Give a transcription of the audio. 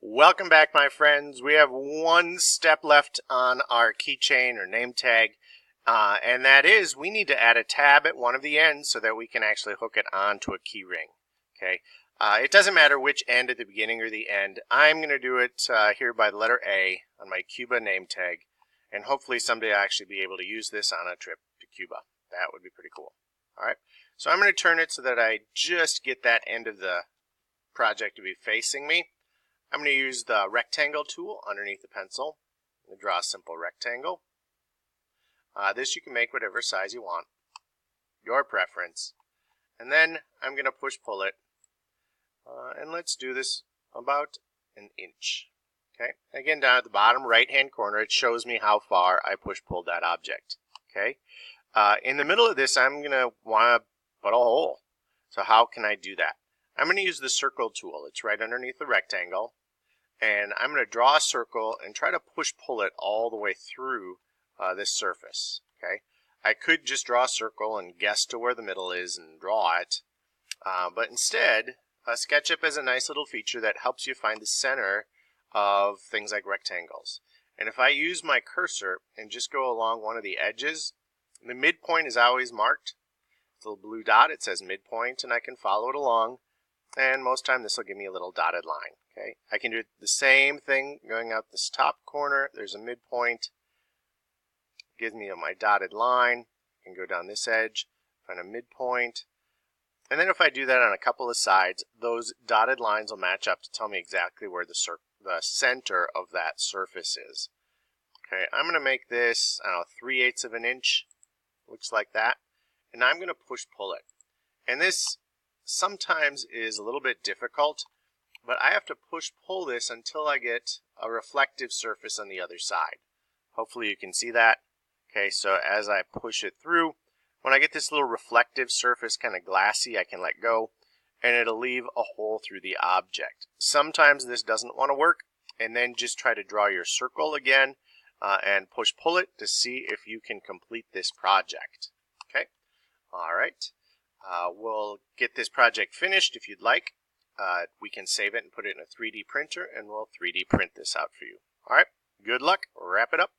Welcome back, my friends. We have one step left on our keychain or name tag, and that is we need to add a tab at one of the ends so that we can actually hook it onto a key ring. Okay. It doesn't matter which end at the beginning or the end. I'm going to do it here by the letter A on my Cuba name tag, and hopefully someday I'll actually be able to use this on a trip to Cuba. That would be pretty cool. All right. So I'm going to turn it so that I just get that end of the project to be facing me. I'm going to use the rectangle tool underneath the pencil. I'm going to draw a simple rectangle. This you can make whatever size you want, your preference. And then I'm going to push-pull it. And let's do this about an inch. Okay. Again, down at the bottom right-hand corner, it shows me how far I push-pulled that object. Okay. In the middle of this, I'm going to want to put a hole. So how can I do that? I'm going to use the circle tool. It's right underneath the rectangle. And I'm going to draw a circle and try to push-pull it all the way through this surface. Okay, I could just draw a circle and guess to where the middle is and draw it. But instead, SketchUp has a nice little feature that helps you find the center of things like rectangles. And if I use my cursor and just go along one of the edges, the midpoint is always marked. It's a little blue dot. It says midpoint, and I can follow it along. And most time this will give me a little dotted line. Okay, I can do the same thing going out this top corner. There's a midpoint. Gives me my dotted line. I can go down this edge, find a midpoint. And then if I do that on a couple of sides, those dotted lines will match up to tell me exactly where the center of that surface is. Okay, I'm going to make this, I don't know, 3/8 of an inch. Looks like that. And I'm going to push-pull it. And this sometimes is a little bit difficult, but I have to push-pull this until I get a reflective surface on the other side. Hopefully you can see that. Okay, so as I push it through, when I get this little reflective surface, kind of glassy, I can let go, and it'll leave a hole through the object. Sometimes this doesn't want to work, and then just try to draw your circle again and push-pull it to see if you can complete this project. Okay, all right. We'll get this project finished if you'd like. We can save it and put it in a 3D printer, and we'll 3D print this out for you. All right, good luck. Wrap it up.